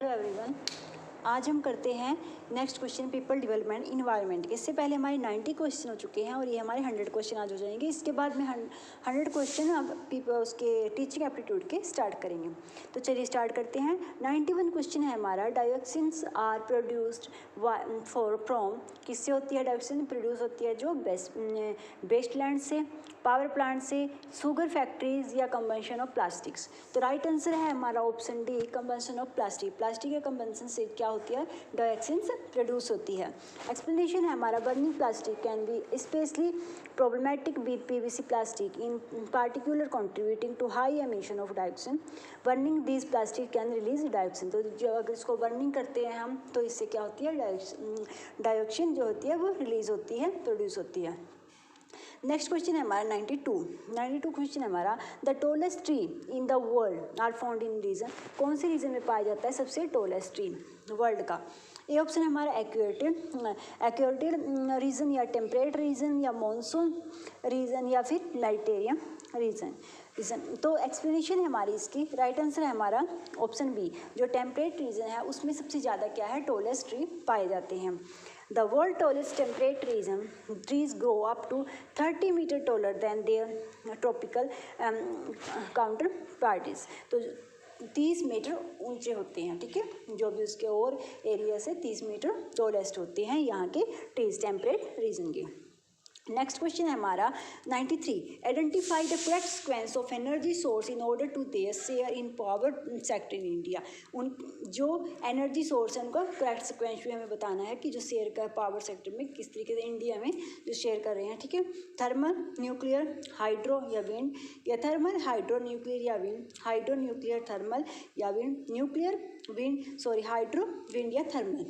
Hello everyone, आज हम करते हैं next question people development environment के। इससे पहले हमारे 90 क्वेश्चन हो चुके हैं और ये हमारे 100 क्वेश्चन आज हो जाएंगे। इसके बाद में 100 क्वेश्चन अब उसके टीचिंग एप्टीट्यूड के स्टार्ट करेंगे। तो चलिए स्टार्ट करते हैं। 91 क्वेश्चन है हमारा, डायोक्सिन्स आर प्रोड्यूस्ड फ्रॉम, किससे होती है डायोक्सिन? प्रोड्यूस होती है जो वेस्टलैंड से, पावर प्लांट से, शुगर फैक्ट्रीज या कंबंशन ऑफ प्लास्टिक्स। तो राइट आंसर है हमारा option D, combustion of plastic. Plastic के कंबंशन से क्या होती है? डायोक्सिन्स प्रोड्यूस होती है। एक्सप्लेनेशन है हमारा, burning plastic can be specially problematic with PVC plastic in particular contributing to high emission of dioxin. Burning this plastic can release dioxin. तो जो अगर इसको बर्निंग करते हैं हम तो इससे क्या होती है? डायोक्सिन जो होती है वो रिलीज होती है, प्रोड्यूस होती है। नेक्स्ट क्वेश्चन है हमारा 92 क्वेश्चन है हमारा, the tallest tree in the world are found in region. कौन से रीजन में पाया जाता है सबसे टोलेस्ट ट्री वर्ल्ड का? ये ऑप्शन है हमारा एक्वेटेड रीजन या टेम्परेट रीजन या मॉनसून रीजन या फिर मेडिटेरियन रीजन। तो एक्सप्लेनेशन है हमारी इसकी, राइट आंसर है हमारा ऑप्शन बी, जो टेम्परेट रीजन है उसमें सबसे ज़्यादा क्या है? टोलेस्ट ट्री पाए जाते हैं। The world tallest temperate region trees grow up to 30 meter taller than their tropical counterparts। तो 30 मीटर ऊंचे होते हैं, ठीक है, जो भी उसके और एरिया से 30 मीटर टॉलेस्ट होते हैं यहाँ के ट्रीज टेम्परेट रीजन के। नेक्स्ट क्वेश्चन है हमारा 93, identify the correct sequence of energy source in order to their share in power sector in India. उन जो एनर्जी सोर्स है उनका करेक्ट सीक्वेंस भी हमें बताना है कि जो शेयर का पावर सेक्टर में किस तरीके से इंडिया में जो शेयर कर रहे हैं, ठीक है। थर्मल, न्यूक्लियर, हाइड्रो या विंड, या थर्मल, हाइड्रो, न्यूक्लियर या विंड, हाइड्रो, न्यूक्लियर, थर्मल या wind, nuclear, wind, hydro, wind या थर्मल।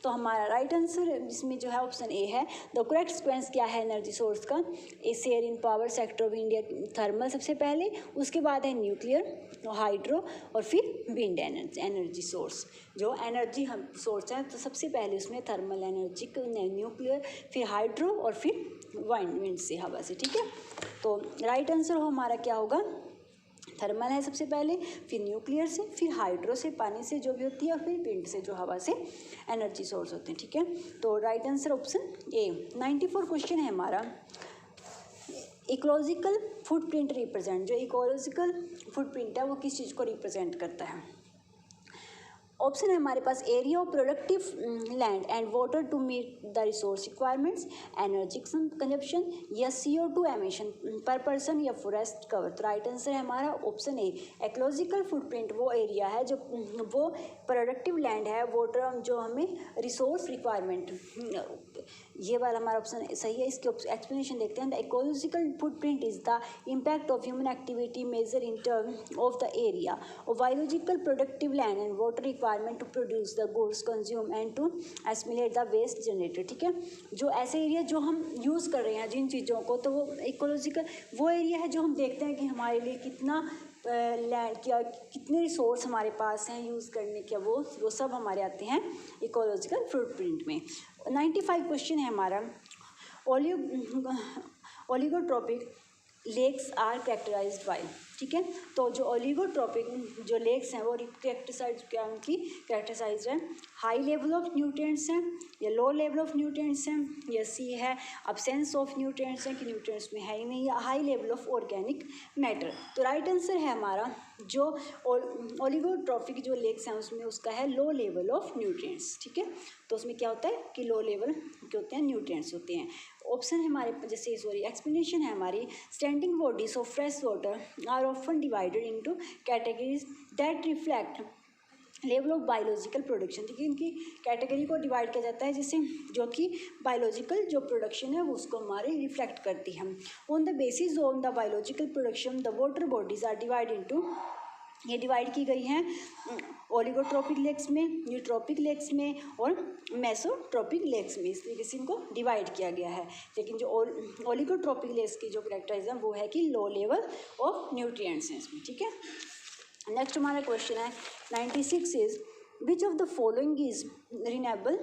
तो हमारा राइट आंसर इसमें जो है ऑप्शन ए है। द करेक्ट सीक्वेंस क्या है एनर्जी सोर्स का? A share in power sector of India, thermal सबसे पहले, उसके बाद है न्यूक्लियर, हाइड्रो और फिर विंड एनर्जी सोर्स। जो एनर्जी हम सोर्स है तो सबसे पहले उसमें थर्मल एनर्जी, न्यूक्लियर, फिर हाइड्रो और फिर विंड से, हवा से, ठीक है। तो राइट आंसर हमारा क्या होगा? थर्मल है सबसे पहले, फिर न्यूक्लियर से, फिर हाइड्रो से पानी से जो भी होती है, और फिर विंड से जो हवा से एनर्जी सोर्स होते हैं, ठीक है। तो right answer option A. 94 question है हमारा, इकोलॉजिकल फुटप्रिंट रिप्रेजेंट। जो इकोलॉजिकल फुटप्रिंट है वो किस चीज़ को रिप्रेजेंट करता है? ऑप्शन है हमारे पास, area of productive land and water to meet the resource requirements, energy consumption या CO2 एमिशन पर पर्सन या फॉरेस्ट कवर। तो राइट आंसर है हमारा ऑप्शन ए, इकोलॉजिकल फुटप्रिंट वो एरिया है जो वो प्रोडक्टिव लैंड है, वाटर जो हमें रिसोर्स रिक्वायरमेंट, ये वाला हमारा ऑप्शन सही है। इसके एक्सप्लेनेशन देखते हैं। The ecological footprint is the impact of human activity measure in term of the area of biological productive land and water requirement to produce the goods consume and to estimate the waste generated, ठीक है। जो ऐसे area जो हम use कर रहे हैं जिन चीज़ों को, तो वो इकोलॉजिकल वो एरिया है जो हम देखते हैं कि हमारे लिए कितना लैंड क्या, कितने रिसोर्स हमारे पास हैं यूज़ करने के, वो सब हमारे आते हैं इकोलॉजिकल फुटप्रिंट में। 95 क्वेश्चन है हमारा, ओलिगोट्रोपिक लेक्स आर कैरेक्टराइज्ड बाय, ठीक है। तो जो ओलिगोट्रोपिक जो लेक्स हैं वो कैरेक्टराइज क्या, उनकी कैरेक्टराइज है, हाई लेवल ऑफ न्यूट्रिएंट्स हैं या लो लेवल ऑफ न्यूट्रिएंट्स हैं, या सी है अब्सेंस ऑफ न्यूट्रिएंट्स हैं कि न्यूट्रिएंट्स में है ही नहीं, या high level of organic matter. तो राइट आंसर है हमारा जो ओलिगोट्रोपिक जो लेक्स हैं उसमें उसका है लो लेवल ऑफ न्यूट्रिएंट्स, ठीक है। तो उसमें क्या होता है कि लो लेवल के होते हैं, न्यूट्रिएंट्स होते हैं। ऑप्शन है हमारे जैसे एक्सप्लेनेशन है हमारी, standing bodies of fresh water are often divided into categories that reflect level of biological production. देखिए इनकी कैटेगरी को डिवाइड किया जाता है जिससे जो कि बायोलॉजिकल जो प्रोडक्शन है वो उसको हमारे रिफ्लेक्ट करती है। On the basis on the biological production the water bodies are divide into, ये डिवाइड की गई हैं ओलिगोट्रोपिक लेक्स में, यूट्रोपिक लेक्स में और मेसोट्रोपिक लेक्स में, इस तरीके से इनको डिवाइड किया गया है। लेकिन जो ओलिगोट्रोपिक लेक्स की जो कैरेक्टराइजेशन वो है कि लो लेवल ऑफ न्यूट्रिएंट्स हैं इसमें, ठीक है। नेक्स्ट हमारा क्वेश्चन है 96 is which of the following is renewable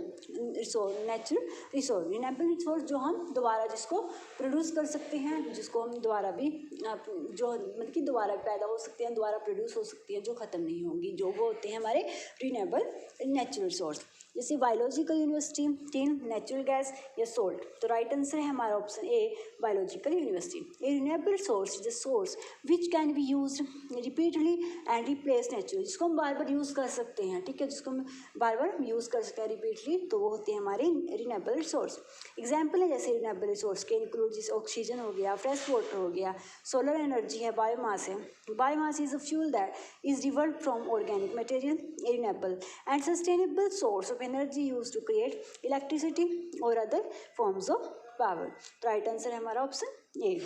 resource, natural resource. Renewable resource जो हम दोबारा जिसको प्रोड्यूस कर सकते हैं, जिसको हम दोबारा भी जो मतलब कि दोबारा पैदा हो सकते हैं, दोबारा प्रोड्यूस हो सकती है, जो ख़त्म नहीं होंगी, जो वो होते हैं हमारे रिन्यूएबल नेचुरल रिसोर्स। जैसे बायोलॉजिकल यूनिवर्सिटी, 3 नेचुरल गैस या सोल्ट। तो राइट आंसर है हमारा option a biological university. A renewable source is a source which can be use repeatedly and replace natural, जिसको हम बार बार यूज़ कर सकते हैं, ठीक है, जिसको हम बार बार यूज़ कर सकते हैं रिपीटली, तो वो होते हैं हमारे रिन्यूएबल रिसोर्स। एग्जाम्पल है जैसे रिन्यूएबल रिसोर्स के इंक्लूड जैसे ऑक्सीजन हो गया, फ्रेश वाटर हो गया, सोलर एनर्जी है, बायोमास है। Biomass is a fuel that is derived from organic material, renewable and sustainable source of energy use to create electricity और अदर फॉर्म्स ऑफ पावर। तो right answer है हमारा option A.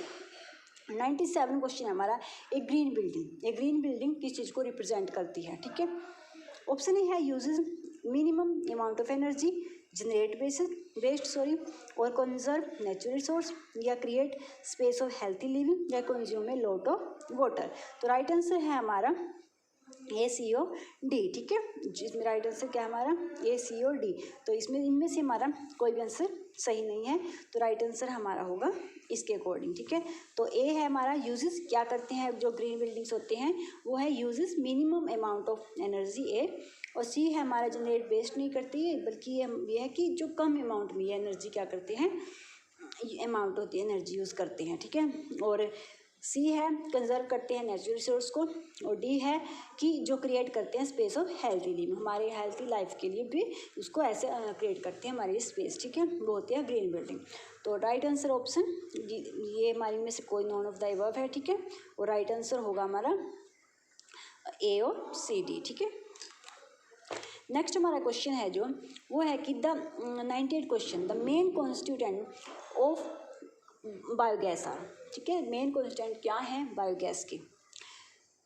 97 question है हमारा, एक green building. एक green building किस चीज़ को रिप्रेजेंट करती है, ठीक है। ऑप्शन ए है uses minimum amount of energy, generate waste और कंजर्व नेचुरल रिसोर्स, या create space of healthy living, या consume a lot of water. तो राइट आंसर है हमारा ACOD, ठीक है, जिसमें राइट आंसर क्या है हमारा ACOD। तो इसमें इनमें से हमारा कोई भी आंसर सही नहीं है, तो राइट आंसर हमारा होगा इसके अकॉर्डिंग, ठीक है। तो ए है हमारा यूजेस क्या करते हैं जो ग्रीन बिल्डिंग्स होते हैं, वो है uses minimum amount of energy A, और सी है हमारा जनरेट वेस्ट नहीं करती है, बल्कि ये है कि जो कम अमाउंट में एनर्जी क्या करते हैं, अमाउंट होती है एनर्जी यूज़ करते हैं, ठीक है। और सी है कंजर्व करते हैं नेचुरल रिसोर्स को, और डी है कि जो क्रिएट करते हैं स्पेस ऑफ हेल्थी लिविंग, हमारे हेल्थी लाइफ के लिए भी उसको ऐसे क्रिएट करते हैं हमारी स्पेस, ठीक है, वो होती है ग्रीन बिल्डिंग। तो राइट आंसर ऑप्शन ये हमारी में से कोई नॉन ऑफ द अबव है, ठीक है, और राइट आंसर होगा हमारा ए और सी डी, ठीक है। नेक्स्ट हमारा क्वेश्चन है जो वो है कि the 98 question, the main constituent of biogas are, ठीक है, मेन कॉन्स्टिट्यूएंट क्या है बायोगैस के,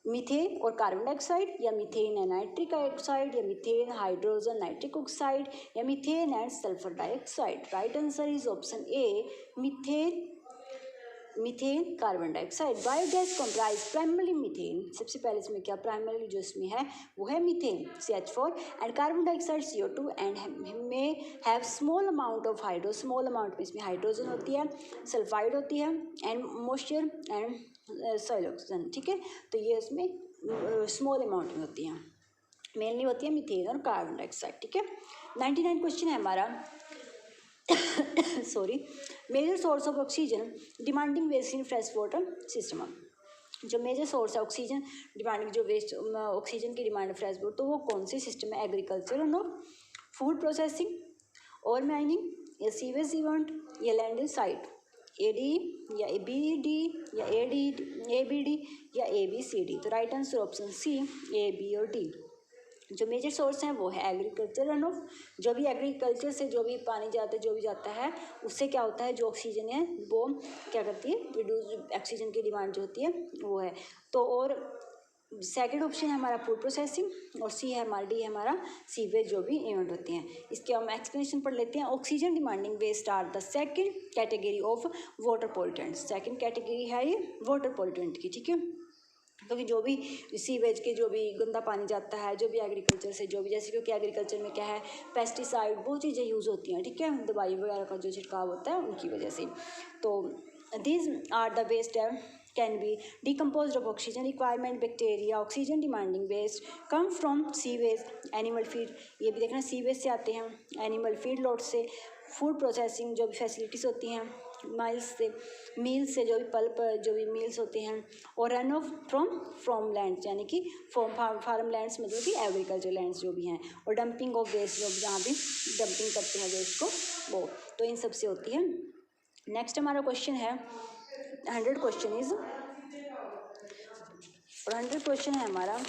मीथेन और कार्बन डाइऑक्साइड, या मीथेन एंड नाइट्रिक ऑक्साइड, या मीथेन हाइड्रोजन नाइट्रिक ऑक्साइड, या methane and sulphur dioxide. Right answer is option A methane carbon dioxide. Biogas comprise primary methane, सबसे पहले इसमें क्या प्राइमरी जो इसमें है वो है methane CH4 and carbon dioxide CO2 and में have small amount of hydro, small amount में इसमें हाइड्रोजन होती है, सल्फाइड होती है and moisture and soil oxygen, ठीक है। तो ये इसमें स्मॉल अमाउंट में होती हैं, मेनली होती है मीथेन और कार्बन डाइऑक्साइड, ठीक है। 99 क्वेश्चन है हमारा sorry, major source of oxygen demanding waste in fresh water system. जो मेजर सोर्स है ऑक्सीजन डिमांडिंग, जो वेस्ट ऑक्सीजन की डिमांड फ्रेश वाटर, तो वो कौन से सिस्टम है, एग्रीकल्चर और फूड प्रोसेसिंग और माइनिंग, या सीवेज इवेंट, या लैंड साइट, AD या BD या ABD या ABCD। तो right answer option C A, B और D। जो मेजर सोर्स हैं वो है एग्रीकल्चर रन ऑफ, जो भी एग्रीकल्चर से जो भी पानी जाता है, जो भी जाता है उससे क्या होता है, जो ऑक्सीजन है वो क्या करती है, रिड्यूस ऑक्सीजन की डिमांड जो होती है वो है। तो और सेकंड ऑप्शन है हमारा फूड प्रोसेसिंग, और सी है हमारा डी है हमारा सीवेज जो भी इवेंट होते हैं। इसके हम एक्सप्लेनेशन पढ़ लेते हैं। Oxygen demanding waste are the second category of water pollutant. Second category है ये वाटर पॉल्यूटेंट की, ठीक है, क्योंकि जो भी सीवेज के जो भी गंदा पानी जाता है, जो भी एग्रीकल्चर से जो भी, जैसे क्योंकि एग्रीकल्चर में क्या है पेस्टिसाइड वो चीज़ें यूज़ होती हैं, ठीक है, दवाई वगैरह का जो छिड़काव होता है उनकी वजह से। तो these are the waste can be decomposed of oxygen requirement bacteria oxygen demanding waste come from sewage animal feed, ये भी देखना सीवेज से आते हैं, एनिमल फीड लॉट से, फूड प्रोसेसिंग जो भी फैसिलिटीज़ होती हैं, मील्स से जो भी पल्प जो भी मील्स होते हैं, और रन ऑफ फ्रॉम लैंड्स यानी कि फार्म लैंड्स मतलब कि एग्रीकल्चर लैंड्स जो भी हैं, और डंपिंग ऑफ वेस्ट जो जहाँ भी डंपिंग करते हैं वेस्ट को वो, तो इन सब से होती है। नेक्स्ट हमारा क्वेश्चन है 100 क्वेश्चन इज, और 100 क्वेश्चन है हमारा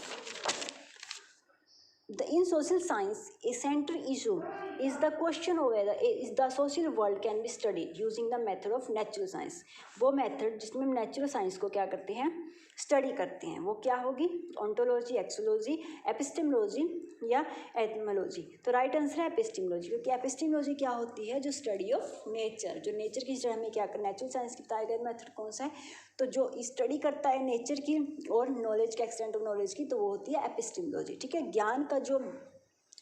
in social science a central issue is the question of whether the social world can be studied using the method of natural science। वो मेथड जिसमें हम नेचुरल साइंस को क्या करते हैं, स्टडी करते हैं, वो क्या होगी, ऑन्टोलॉजी, एक्सोलॉजी, एपिस्टेमोलॉजी या एटमोलॉजी। तो राइट आंसर है एपिस्टेमोलॉजी, क्योंकि एपिस्टेमोलॉजी क्या होती है, जो स्टडी ऑफ नेचर, जो नेचर की स्टडी हमें क्या करना, नेचुरल साइंस की बताया गया मेथड कौन सा है, तो जो स्टडी करता है नेचर की और नॉलेज का एक्सटेंट ऑफ नॉलेज की, तो वो होती है एपिस्टेमोलॉजी, ठीक है। ज्ञान का जो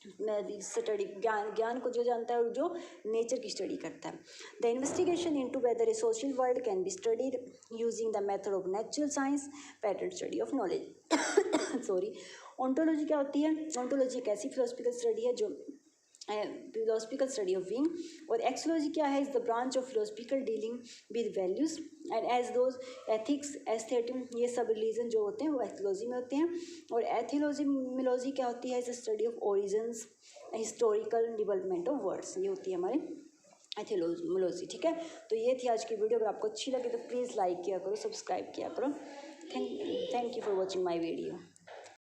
स्टडी, ज्ञान को जो जानता है और जो नेचर की स्टडी करता है। The investigation into whether a social world can be studied using the method of natural science, pattern study of knowledge. Sorry. Ontology क्या होती है? ओंटोलॉजी एक ऐसी फिलोसफिकल स्टडी है जो फिलोसफिकल स्टडी ऑफ बीइंग, और एक्सोलॉजी क्या है? Is the branch of philosophical dealing with values and as those ethics, aesthetic, ये सब रिलीजन जो होते हैं वो एक्सोलॉजी में होते हैं। और एथियोलॉजी क्या होती है? Is the study of origins, historical development of words, ये होती है हमारी एथियोलॉजी। ठीक है, तो ये थी आज की वीडियो। अगर आपको अच्छी लगे तो प्लीज़ लाइक किया करो, सब्सक्राइब किया करो। Thank you for watching my video.